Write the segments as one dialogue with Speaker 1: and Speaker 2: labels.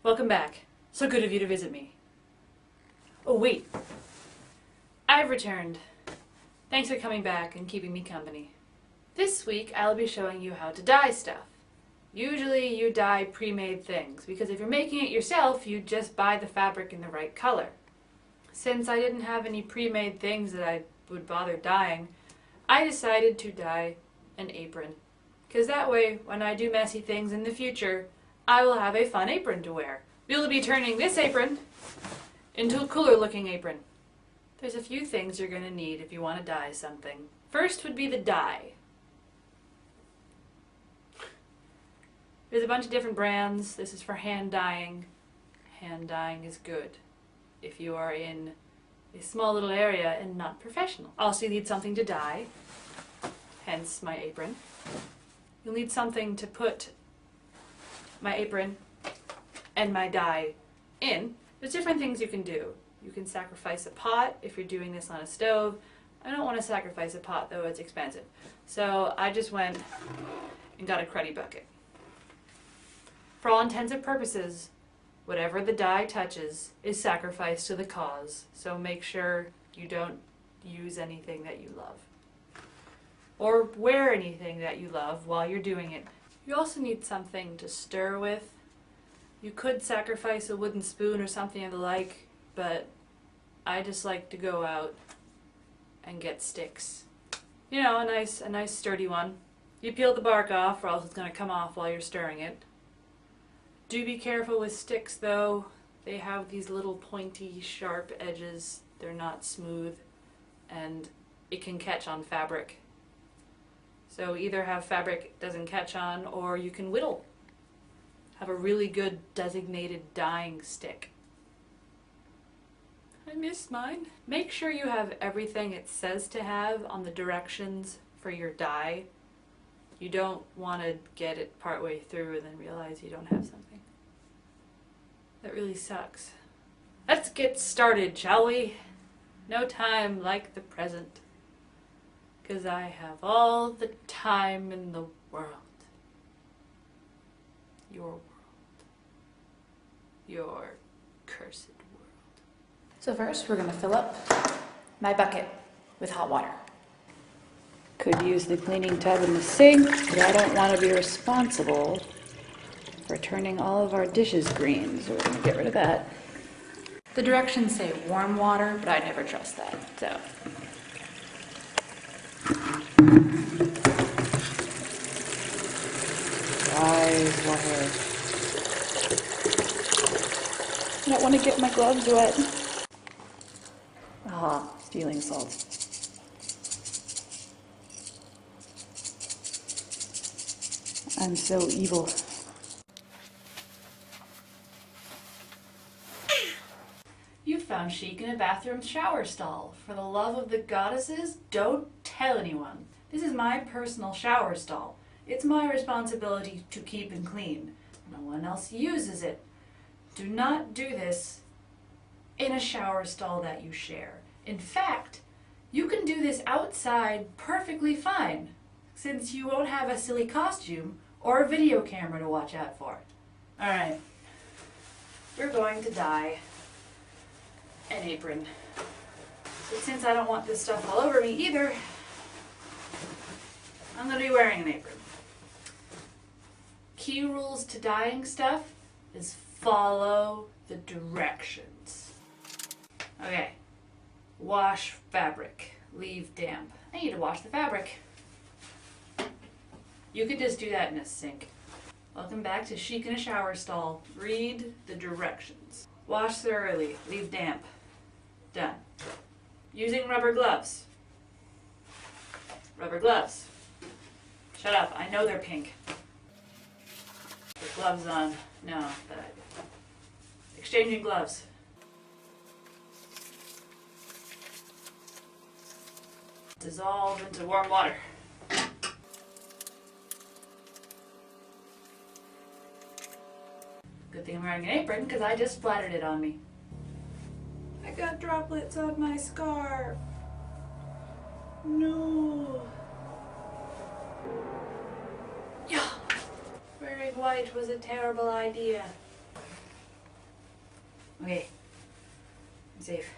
Speaker 1: Welcome back. So good of you to visit me. Oh wait, I've returned. Thanks for coming back and keeping me company. This week I'll be showing you how to dye stuff. Usually you dye pre-made things, because if you're making it yourself, you just buy the fabric in the right color. Since I didn't have any pre-made things that I would bother dyeing, I decided to dye an apron. Because that way, when I do messy things in the future, I will have a fun apron to wear. We'll be turning this apron into a cooler looking apron. There's a few things you're going to need if you want to dye something. First would be the dye. There's a bunch of different brands. This is for hand dyeing. Hand dyeing is good if you are in a small little area and not professional. Also, you need something to dye, hence my apron. You'll need something to put my apron and my dye in. There's different things you can do. You can sacrifice a pot if you're doing this on a stove. I don't want to sacrifice a pot though, it's expensive. So I just went and got a cruddy bucket. For all intents and purposes, whatever the dye touches is sacrificed to the cause. So make sure you don't use anything that you love. Or wear anything that you love while you're doing it. You also need something to stir with. You could sacrifice a wooden spoon or something of the like, but I just like to go out and get sticks. You know, a nice sturdy one. You peel the bark off or else it's going to come off while you're stirring it. Do be careful with sticks though. They have these little pointy, sharp edges. They're not smooth and it can catch on fabric. So either have fabric that doesn't catch on or you can whittle. Have a really good designated dyeing stick. I missed mine. Make sure you have everything it says to have on the directions for your dye. You don't want to get it partway through and then realize you don't have something. That really sucks. Let's get started, shall we? No time like the present. 'Cause I have all the time in the world. Your world. Your cursed world. So first we're going to fill up my bucket with hot water. Could use the cleaning tub in the sink, but I don't want to be responsible for turning all of our dishes green, so we're going to get rid of that. The directions say warm water, but I never trust that, so. Dry water. I don't want to get my gloves wet. Ah, stealing salt. I'm so evil. You found Sheik in a bathroom shower stall. For the love of the goddesses, don't tell anyone. This is my personal shower stall. It's my responsibility to keep and clean. No one else uses it. Do not do this in a shower stall that you share. In fact, you can do this outside perfectly fine, since you won't have a silly costume or a video camera to watch out for. Alright, we're going to dye an apron. So since I don't want this stuff all over me either, I'm going to be wearing an apron. Key rules to dyeing stuff is follow the directions. Okay, wash fabric, leave damp. I need to wash the fabric. You could just do that in a sink. Welcome back to Sheik in a shower stall. Read the directions. Wash thoroughly, leave damp. Done. Using rubber gloves. Rubber gloves. Shut up, I know they're pink. Put gloves on. No, bad idea. Exchanging gloves. Dissolve into warm water. Good thing I'm wearing an apron because I just splattered it on me. I got droplets on my scarf. No. Yeah. Wearing white was a terrible idea. Okay. I'm safe.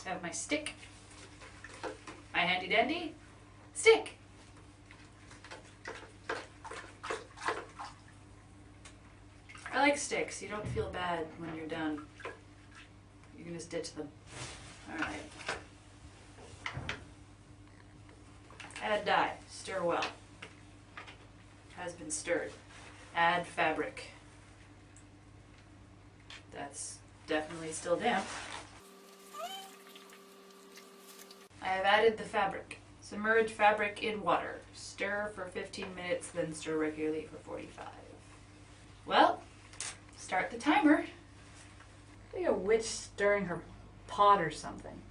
Speaker 1: I have my stick. My handy dandy stick. I like sticks. You don't feel bad when you're done. You can just ditch them. Alright. Add dye. Stir well. Has been stirred. Add fabric. That's definitely still damp. I have added the fabric. Submerge fabric in water. Stir for 15 minutes, then stir regularly for 45. Well, start the timer. Like a witch stirring her pot or something.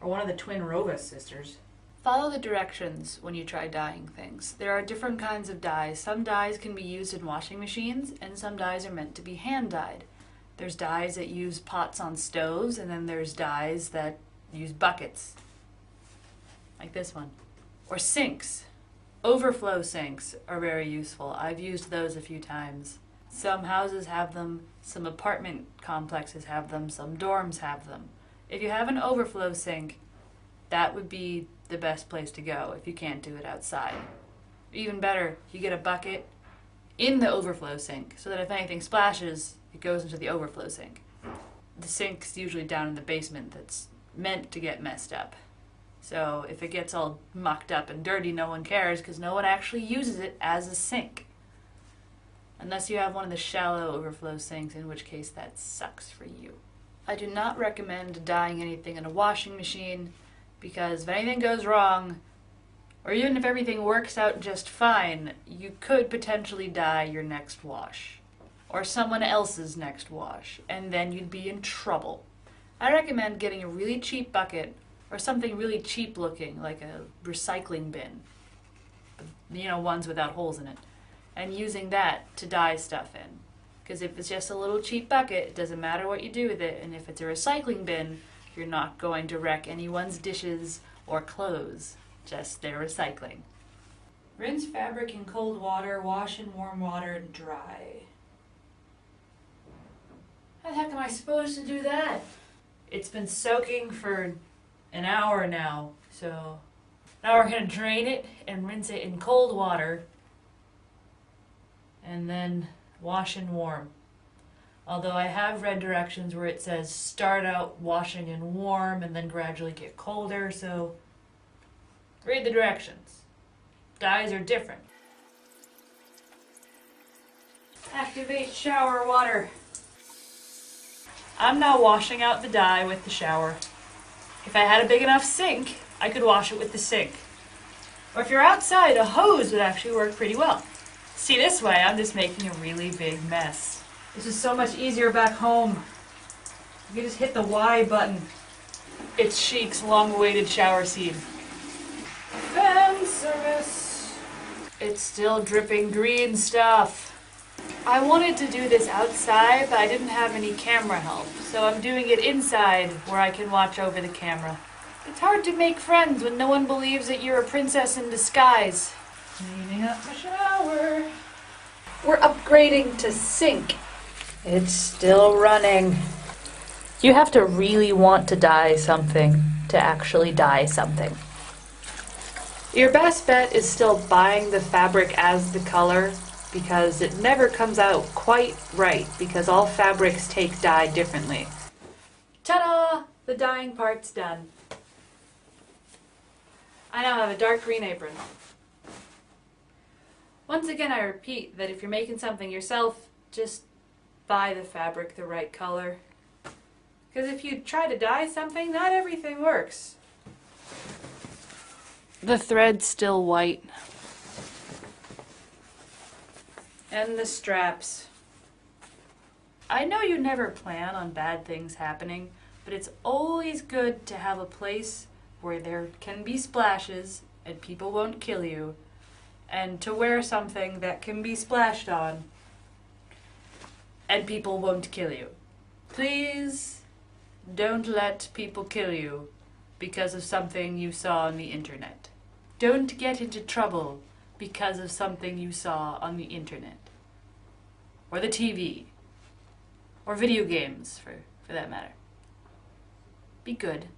Speaker 1: Or one of the twin Rovas sisters. Follow the directions when you try dyeing things. There are different kinds of dyes. Some dyes can be used in washing machines, and some dyes are meant to be hand dyed. There's dyes that use pots on stoves, and then there's dyes that use buckets. Like this one. Or sinks. Overflow sinks are very useful. I've used those a few times. Some houses have them, some apartment complexes have them, some dorms have them. If you have an overflow sink, that would be the best place to go if you can't do it outside. Even better, you get a bucket in the overflow sink so that if anything splashes, it goes into the overflow sink. The sink's usually down in the basement that's meant to get messed up. So if it gets all mucked up and dirty, no one cares because no one actually uses it as a sink. Unless you have one of the shallow overflow sinks, in which case that sucks for you. I do not recommend dyeing anything in a washing machine because if anything goes wrong, or even if everything works out just fine, you could potentially dye your next wash. Or someone else's next wash, and then you'd be in trouble. I recommend getting a really cheap bucket or something really cheap looking, like a recycling bin. You know, ones without holes in it. And using that to dye stuff in. Because if it's just a little cheap bucket, it doesn't matter what you do with it, and if it's a recycling bin, you're not going to wreck anyone's dishes or clothes, just their recycling. Rinse fabric in cold water, wash in warm water, and dry. How the heck am I supposed to do that? It's been soaking for an hour now, so now we're going to drain it and rinse it in cold water and then wash in warm. Although I have read directions where it says start out washing in warm and then gradually get colder, so read the directions. Dyes are different. Activate shower water. I'm now washing out the dye with the shower. If I had a big enough sink, I could wash it with the sink. Or if you're outside, a hose would actually work pretty well. See, this way, I'm just making a really big mess. This is so much easier back home. You can just hit the Y button. It's Sheik's long-awaited shower scene. Fan service. It's still dripping green stuff. I wanted to do this outside, but I didn't have any camera help, so I'm doing it inside where I can watch over the camera. It's hard to make friends when no one believes that you're a princess in disguise. Cleaning up my shower. We're upgrading to sink. It's still running. You have to really want to dye something to actually dye something. Your best bet is still buying the fabric as the color because it never comes out quite right because all fabrics take dye differently. Ta-da! The dyeing part's done. I now have a dark green apron. Once again, I repeat that if you're making something yourself, just buy the fabric the right color. Because if you try to dye something, not everything works. The thread's still white. And the straps. I know you never plan on bad things happening, but it's always good to have a place where there can be splashes and people won't kill you, and to wear something that can be splashed on and people won't kill you. Please don't let people kill you because of something you saw on the internet. Don't get into trouble because of something you saw on the internet or the TV or video games for that matter. Be good.